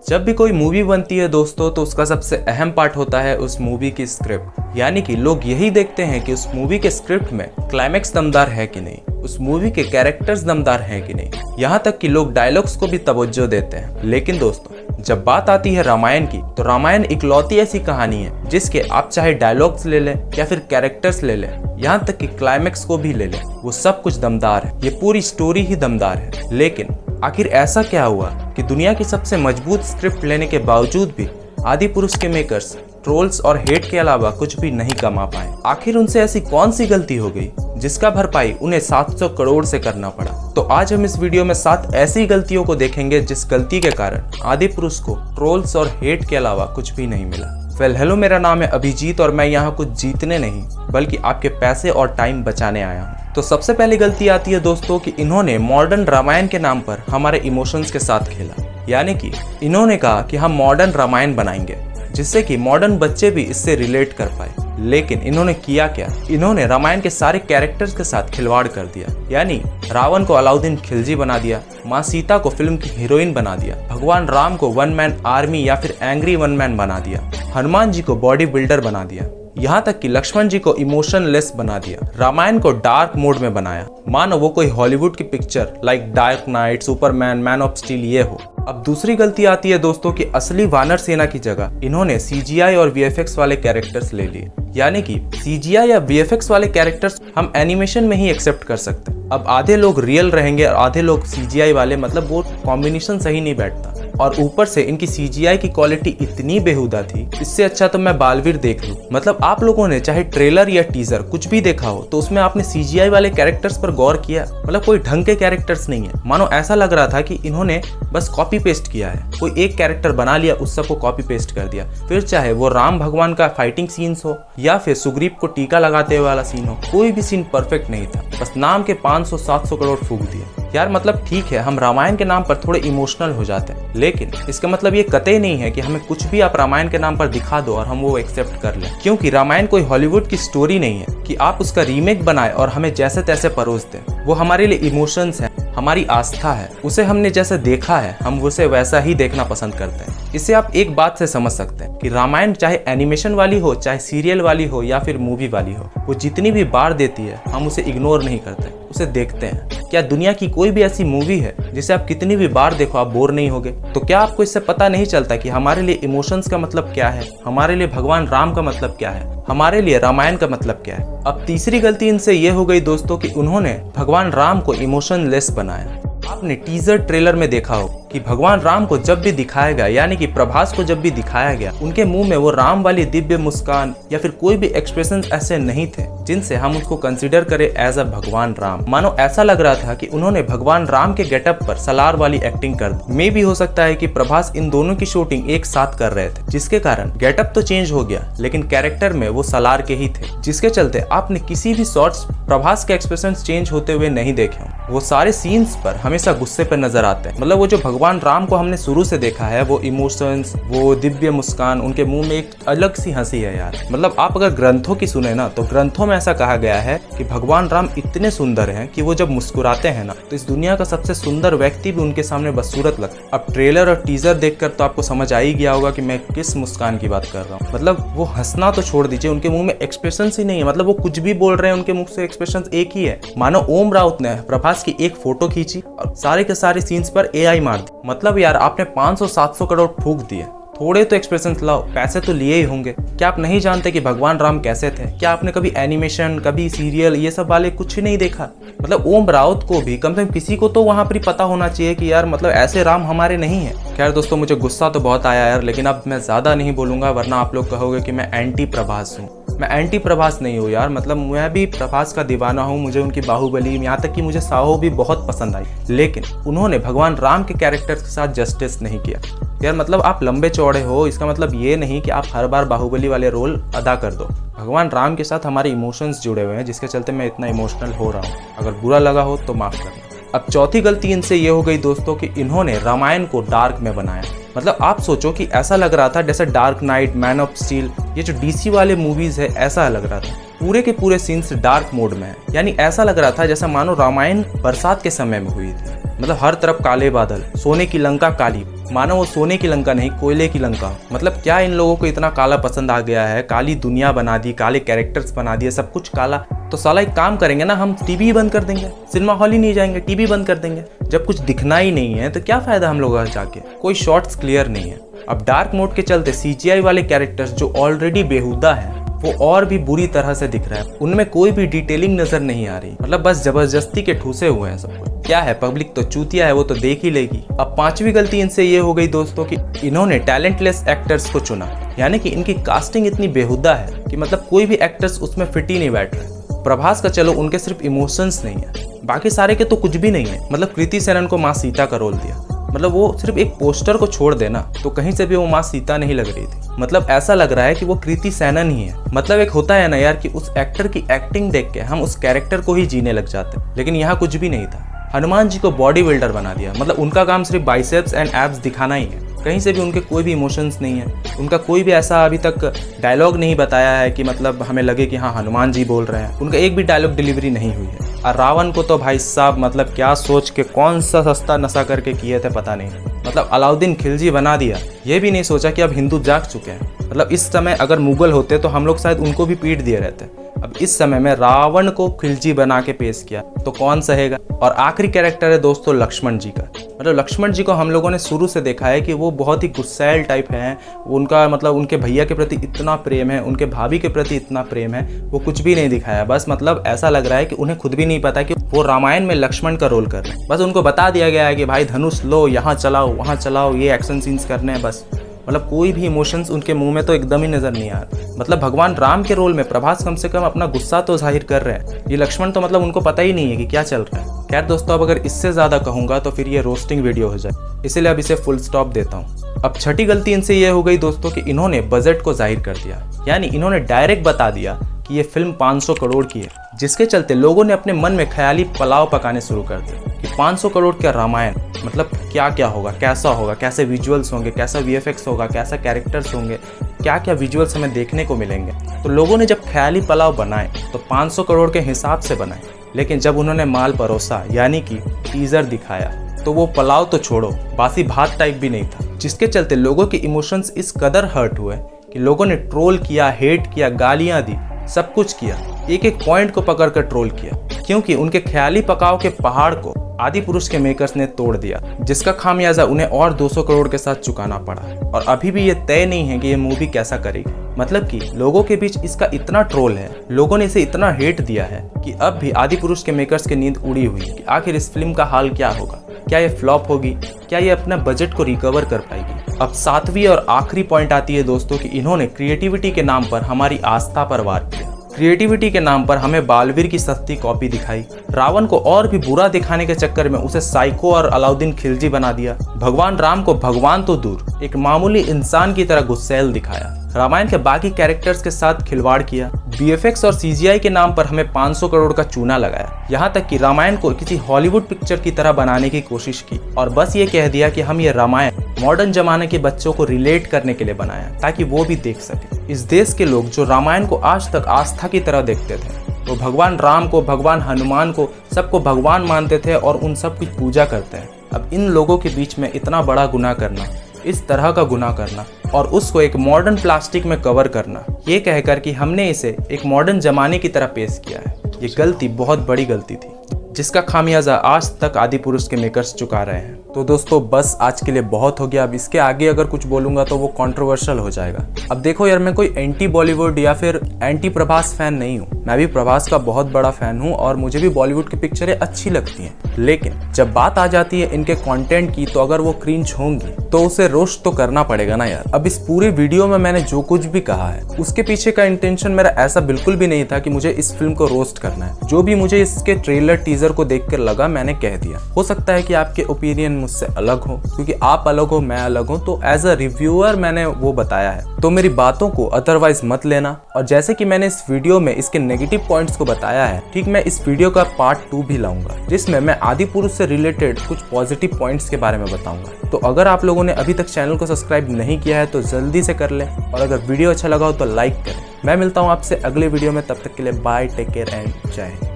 जब भी कोई मूवी बनती है दोस्तों, तो उसका सबसे अहम पार्ट होता है उस मूवी की स्क्रिप्ट। यानी कि लोग यही देखते हैं कि उस मूवी के स्क्रिप्ट में क्लाइमेक्स दमदार है कि नहीं, उस मूवी के कैरेक्टर्स दमदार हैं कि नहीं, यहाँ तक कि लोग डायलॉग्स को भी तवज्जो देते हैं। लेकिन दोस्तों, जब बात आती है रामायण की, तो रामायण इकलौती ऐसी कहानी है जिसके आप चाहे डायलॉग्स ले लें या फिर कैरेक्टर्स ले लें, यहाँ तक कि क्लाइमेक्स को भी ले लें, वो सब कुछ दमदार है। ये पूरी स्टोरी ही दमदार है। लेकिन आखिर ऐसा क्या हुआ कि दुनिया की सबसे मजबूत स्क्रिप्ट लेने के बावजूद भी आदिपुरुष के मेकर्स ट्रोल्स और हेट के अलावा कुछ भी नहीं कमा पाए? आखिर उनसे ऐसी कौन सी गलती हो गई जिसका भरपाई उन्हें 700 करोड़ से करना पड़ा? तो आज हम इस वीडियो में 7 ऐसी गलतियों को देखेंगे जिस गलती के कारण आदिपुरुष को ट्रोल्स और हेट के अलावा कुछ भी नहीं मिला। हेलो, मेरा नाम है अभिजीत और मैं यहाँ कुछ जीतने नहीं बल्कि आपके पैसे और टाइम बचाने आया हूँ। तो सबसे पहली गलती आती है दोस्तों कि इन्होंने मॉडर्न रामायण के नाम पर हमारे इमोशंस के साथ खेला। यानी कि इन्होंने कहा कि हम मॉडर्न रामायण बनाएंगे जिससे कि मॉडर्न बच्चे भी इससे रिलेट कर पाए। लेकिन इन्होंने किया क्या? इन्होंने रामायण के सारे कैरेक्टर्स के साथ खिलवाड़ कर दिया। यानी रावण को अलाउद्दीन खिलजी बना दिया, माँ सीता को फिल्म की हीरोइन बना दिया, भगवान राम को वन मैन आर्मी या फिर एंग्री वन मैन बना दिया, हनुमान जी को बॉडी बिल्डर बना दिया, यहाँ तक कि लक्ष्मण जी को इमोशनलेस बना दिया, रामायण को डार्क मोड में बनाया, मानो वो कोई हॉलीवुड की picture like dark night, Superman, man of steel ये हो। अब दूसरी गलती आती है दोस्तों कि असली वानर सेना की जगह इन्होंने सीजीआई और वीएफएक्स वाले कैरेक्टर्स ले लिए। यानी कि सीजीआई या वीएफएक्स वाले कैरेक्टर्स हम एनिमेशन में ही एक्सेप्ट कर सकते हैं। अब आधे लोग रियल रहेंगे और आधे लोग सीजीआई वाले, मतलब वो कॉम्बिनेशन सही नहीं बैठता। और ऊपर से इनकी सीजीआई की क्वालिटी इतनी बेहुदा थी, इससे अच्छा तो मैं बालवीर देख लूं। मतलब आप लोगों ने चाहे ट्रेलर या टीजर कुछ भी देखा हो तो उसमें आपने सीजीआई वाले कैरेक्टर्स पर गौर किया? मतलब कोई ढंग के कैरेक्टर्स नहीं है। मानो ऐसा लग रहा था कि इन्होंने बस कॉपी पेस्ट किया है। कोई एक कैरेक्टर बना लिया, उस सबको कॉपी पेस्ट कर दिया। फिर चाहे वो राम भगवान का फाइटिंग सीन्स हो या फिर सुग्रीव को टीका लगाते हुए वाला सीन हो, कोई भी सीन परफेक्ट नहीं था। बस नाम के 500-700 करोड़ फूंक दिए। यार मतलब ठीक है, हम रामायण के नाम पर थोड़े इमोशनल हो जाते हैं, लेकिन इसका मतलब ये कतई नहीं है कि हमें कुछ भी आप रामायण के नाम पर दिखा दो और हम वो एक्सेप्ट कर लें। क्योंकि रामायण कोई हॉलीवुड की स्टोरी नहीं है कि आप उसका रीमेक बनाए और हमें जैसे तैसे परोस दें। वो हमारे लिए इमोशंस है, हमारी आस्था है। उसे हमने जैसे देखा है हम उसे वैसा ही देखना पसंद करते हैं। इसे आप एक बात से समझ सकते हैं कि रामायण चाहे एनिमेशन वाली हो, चाहे सीरियल वाली हो या फिर मूवी वाली हो, वो जितनी भी बार देती है हम उसे इग्नोर नहीं करते, उसे देखते हैं। क्या दुनिया की कोई भी ऐसी मूवी है जिसे आप कितनी भी बार देखो आप बोर नहीं होगे? तो क्या आपको इससे पता नहीं चलता कि हमारे लिए इमोशंस का मतलब क्या है, हमारे लिए भगवान राम का मतलब क्या है, हमारे लिए रामायण का मतलब क्या है? अब तीसरी गलती इनसे ये हो गई दोस्तों कि उन्होंने भगवान राम को इमोशनलेस बनाया। आपने टीजर ट्रेलर में देखा हो कि भगवान राम को जब भी दिखाया गया, यानी कि प्रभास को जब भी दिखाया गया, उनके मुंह में वो राम वाली दिव्य मुस्कान या फिर कोई भी एक्सप्रेशंस ऐसे नहीं थे जिनसे हम उसको कंसीडर करें एज अ भगवान राम। मानो ऐसा लग रहा था कि उन्होंने भगवान राम के गेटअप पर सलार वाली एक्टिंग कर दी। मे भी हो सकता है कि प्रभास इन दोनों की शूटिंग एक साथ कर रहे थे, जिसके कारण गेटअप तो चेंज हो गया लेकिन कैरेक्टर में वो सलार के ही थे, जिसके चलते आपने किसी भी शॉट्स प्रभास के एक्सप्रेशंस चेंज होते हुए नहीं देखे। वो सारे सीन्स पर हमेशा गुस्से पर नजर आते हैं। मतलब वो जो भगवान राम को हमने शुरू से देखा है, वो इमोशंस, वो दिव्य मुस्कान, उनके मुंह में एक अलग सी हंसी है यार। मतलब आप अगर ग्रंथों की सुने ना, तो ग्रंथों में ऐसा कहा गया है कि भगवान राम इतने सुंदर हैं कि वो जब मुस्कुराते हैं ना, तो इस दुनिया का सबसे सुंदर व्यक्ति भी उनके सामने बदसूरत लगता है। अब ट्रेलर और टीजर देखकर तो आपको समझ आ ही गया होगा कि मैं किस मुस्कान की बात कर रहा हूँ। मतलब वो हंसना तो छोड़ दीजिए, उनके मुंह में एक्सप्रेशन ही नहीं है। मतलब वो कुछ भी बोल रहे हैं, उनके मुख से एक्सप्रेशन एक ही है। मानो ओम राउत ने प्रभास की एक फोटो खींची और सारे के सारे सीन्स पर एआई मार दी। मतलब यार आपने 500-700 करोड़ फूंक दिए, थोड़े तो एक्सप्रेशंस लाओ, पैसे तो लिए ही होंगे। क्या आप नहीं जानते कि भगवान राम कैसे थे? क्या आपने कभी एनिमेशन, कभी सीरियल ये सब वाले कुछ नहीं देखा? मतलब ओम राउत को भी कम से कम किसी को तो वहां पर पता होना चाहिए कि यार मतलब ऐसे राम हमारे नहीं है। खैर दोस्तों, मुझे गुस्सा तो बहुत आया यार, लेकिन अब मैं ज्यादा नहीं बोलूंगा वरना आप लोग कहोगे कि मैं एंटी प्रभास हूँ। मैं एंटी प्रभास नहीं हूँ यार, मतलब मैं भी प्रभास का दीवाना हूँ। मुझे उनकी बाहुबली, यहाँ तक कि मुझे साहो भी बहुत पसंद आई, लेकिन उन्होंने भगवान राम के कैरेक्टर्स के साथ जस्टिस नहीं किया। यार मतलब आप लंबे चौड़े हो, इसका मतलब ये नहीं कि आप हर बार बाहुबली वाले रोल अदा कर दो। भगवान राम के साथ हमारे इमोशंस जुड़े हुए हैं, जिसके चलते मैं इतना इमोशनल हो रहा हूँ। अगर बुरा लगा हो तो माफ करना। अब चौथी गलती इनसे ये हो गई दोस्तों कि इन्होंने रामायण को डार्क में बनाया। मतलब आप सोचो कि ऐसा लग रहा था जैसे dark night, man of steel, ये जो डीसी वाले मूवीज है, ऐसा लग रहा था। पूरे के पूरे सीन्स डार्क मोड में है। यानी ऐसा लग रहा था जैसा मानो रामायण बरसात के समय में हुई थी। मतलब हर तरफ काले बादल, सोने की लंका काली, मानो वो सोने की लंका नहीं कोयले की लंका। मतलब क्या इन लोगों को इतना काला पसंद आ गया है, काली दुनिया बना दी, काले कैरेक्टर्स बना दिए, सब कुछ काला। तो साला एक काम करेंगे ना, हम टीवी ही बंद कर देंगे, सिनेमा हॉल ही नहीं जाएंगे, टीवी बंद कर देंगे। जब कुछ दिखना ही नहीं है तो क्या फायदा हम लोग जाके, कोई शॉट्स क्लियर नहीं है। अब डार्क मोड के चलते CGI वाले कैरेक्टर्स जो ऑलरेडी बेहुदा है वो और भी बुरी तरह से दिख रहा है, उनमें कोई भी डिटेलिंग नजर नहीं आ रही। मतलब बस जबरदस्ती के ठूसे हुए हैं सब कुछ। क्या है, पब्लिक तो चूतिया है, वो तो देख ही लेगी। अब पांचवी गलती इनसे ये हो गई दोस्तों कि इन्होंने टैलेंटलेस एक्टर्स को चुना, यानी कि इनकी कास्टिंग इतनी बेहुदा है कि मतलब कोई भी एक्टर्स उसमें फिट ही नहीं बैठ रहे। प्रभास का चलो उनके सिर्फ इमोशंस नहीं है, बाकी सारे के तो कुछ भी नहीं है। मतलब कृति सेनन को माँ सीता का रोल दिया, मतलब वो सिर्फ एक पोस्टर को छोड़ देना तो कहीं से भी वो माँ सीता नहीं लग रही थी। मतलब ऐसा लग रहा है कि वो कृति सेनन ही है। मतलब एक होता है ना यार कि उस एक्टर की एक्टिंग देख के हम उस कैरेक्टर को ही जीने लग जाते, लेकिन यहाँ कुछ भी नहीं था। हनुमान जी को बॉडी बिल्डर बना दिया, मतलब उनका काम सिर्फ बाइसेप्स एंड एब्स दिखाना ही है, कहीं से भी उनके कोई भी इमोशंस नहीं है। उनका कोई भी ऐसा अभी तक डायलॉग नहीं बताया है कि मतलब हमें लगे कि हाँ हनुमान जी बोल रहे हैं। उनका एक भी डायलॉग डिलीवरी नहीं हुई है। और रावण को तो भाई साहब मतलब क्या सोच के कौन सा सस्ता नशा करके किए थे पता नहीं, मतलब अलाउद्दीन खिलजी बना दिया। ये भी नहीं सोचा कि अब हिंदू जाग चुके हैं। मतलब इस समय अगर मुगल होते तो हम लोग शायद उनको भी पीट दिए रहते। अब इस समय में रावण को खिलजी बना के पेश किया तो कौन सहेगा। और आखिरी कैरेक्टर है दोस्तों लक्ष्मण जी का। मतलब लक्ष्मण जी को हम लोगों ने शुरू से देखा है कि वो बहुत ही गुस्सैल टाइप हैं। उनका मतलब उनके भैया के प्रति इतना प्रेम है, उनके भाभी के प्रति इतना प्रेम है, वो कुछ भी नहीं दिखाया। बस मतलब ऐसा लग रहा है कि उन्हें खुद भी नहीं पता कि वो रामायण में लक्ष्मण का रोल कर रहे हैं। बस उनको बता दिया गया है कि भाई धनुष लो, यहाँ चलाओ, वहाँ चलाओ, ये एक्शन सीन्स करने हैं बस। मतलब कोई भी इमोशंस उनके मुंह में तो एकदम ही नजर नहीं आ रहा। मतलब भगवान राम के रोल में प्रभास कम से कम अपना गुस्सा तो जाहिर कर रहे हैं, ये लक्ष्मण तो मतलब उनको पता ही नहीं है कि क्या चल रहा है। खैर दोस्तों, अब अगर इससे ज्यादा कहूंगा तो फिर ये रोस्टिंग वीडियो हो जाए, इसीलिए अब इसे फुल स्टॉप देता हूँ। अब छठी गलती इनसे ये हो गई दोस्तों कि इन्होंने बजट को जाहिर कर दिया, यानी इन्होंने डायरेक्ट बता दिया कि ये फिल्म 500 करोड़ की है, जिसके चलते लोगों ने अपने मन में ख्याली पुलाव पकाने शुरू कर दिए कि 500 करोड़ का रामायण, मतलब क्या क्या होगा, कैसा होगा, कैसे विजुअल्स होंगे, कैसा VFX होगा, कैसा कैरेक्टर्स होंगे, क्या क्या विजुअल्स हमें देखने को मिलेंगे। तो लोगों ने जब ख्याली पुलाव बनाए तो 500 करोड़ के हिसाब से बनाए, लेकिन जब उन्होंने माल परोसा यानी कि टीजर दिखाया तो वो पुलाव तो छोड़ो, बासी भात टाइप भी नहीं था, जिसके चलते लोगों के इमोशंस इस कदर हर्ट हुए कि लोगों ने ट्रोल किया, हेट किया, गालियां दी, सब कुछ किया, एक एक पॉइंट को पकड़कर ट्रोल किया, क्योंकि उनके ख्याली पकाव के पहाड़ को आदि पुरुष के मेकर्स ने तोड़ दिया, जिसका खामियाजा उन्हें और 200 करोड़ के साथ चुकाना पड़ा। और अभी भी ये तय नहीं है कि ये मूवी कैसा करेगी। मतलब कि लोगों के बीच इसका इतना ट्रोल है, लोगों ने इसे इतना हेट दिया है कि अब भी आदि पुरुष के मेकर्स की नींद उड़ी हुई है कि आखिर इस फिल्म का हाल क्या होगा, क्या ये फ्लॉप होगी, क्या ये अपना बजट को रिकवर कर पाएगी। अब सातवीं और आखिरी पॉइंट आती है दोस्तों कि इन्होंने क्रिएटिविटी के नाम पर हमारी आस्था पर वार किया। क्रिएटिविटी के नाम पर हमें बालवीर की सस्ती कॉपी दिखाई, रावण को और भी बुरा दिखाने के चक्कर में उसे साइको और अलाउद्दीन खिलजी बना दिया, भगवान राम को भगवान तो दूर एक मामूली इंसान की तरह गुस्सैल दिखाया, रामायण के बाकी कैरेक्टर्स के साथ खिलवाड़ किया, VFX और CGI के नाम पर हमें 500 करोड़ का चूना लगाया, यहाँ तक कि रामायण को किसी हॉलीवुड पिक्चर की तरह बनाने की कोशिश की और बस ये कह दिया कि हम ये रामायण मॉडर्न जमाने के बच्चों को रिलेट करने के लिए बनाया ताकि वो भी देख सके। इस देश के लोग जो रामायण को आज तक आस्था की तरह देखते थे, वो भगवान राम को, भगवान हनुमान को, सबको भगवान मानते थे और उन सब की पूजा करते हैं। अब इन लोगों के बीच में इतना बड़ा गुनाह करना, इस तरह का गुनाह करना और उसको एक मॉडर्न प्लास्टिक में कवर करना, ये कहकर कि हमने इसे एक मॉडर्न जमाने की तरह पेश किया है, ये गलती बहुत बड़ी गलती थी, जिसका खामियाजा आज तक आदि पुरुष के मेकर्स चुका रहे हैं। तो दोस्तों बस आज के लिए बहुत हो गया। अब इसके आगे अगर कुछ बोलूंगा तो वो कंट्रोवर्शियल हो जाएगा। अब देखो यार, मैं कोई एंटी बॉलीवुड या फिर एंटी प्रभास फैन नहीं हूँ। मैं भी प्रभास का बहुत बड़ा फैन हूँ और मुझे भी बॉलीवुड की पिक्चरें अच्छी लगती हैं, लेकिन जब बात आ जाती है इनके कंटेंट की, तो अगर वो क्रिंज होंगी तो उसे रोस्ट तो करना पड़ेगा ना यार। अब इस पूरी वीडियो में मैंने जो कुछ भी कहा है उसके पीछे का इंटेंशन मेरा ऐसा बिल्कुल भी नहीं था कि मुझे इस फिल्म को रोस्ट करना है। जो भी मुझे इसके ट्रेलर टीजर को देखकर लगा मैंने कह दिया। हो सकता है कि आपके ओपिनियन मुझसे अलग हो, क्योंकि आप अलग हो, मैं अलग हूं, तो एज अ रिव्यूअर मैंने वो बताया है, तो मेरी बातों को अदरवाइज मत लेना। और जैसे कि मैंने इस वीडियो में इसके नेगेटिव पॉइंट्स को बताया है, ठीक मैं इस वीडियो का पार्ट 2 भी लाऊंगा, जिसमें मैं आदि पुरुष से रिलेटेड कुछ पॉजिटिव पॉइंट्स के बारे में बताऊंगा। तो अगर आप लोगों ने अभी तक चैनल को सब्सक्राइब नहीं किया है तो जल्दी से कर लें, और अगर वीडियो अच्छा लगा हो तो लाइक करें। मैं मिलता हूँ आपसे अगले वीडियो में, तब तक के लिए बाय, टेक केयर एंड जय हिंद।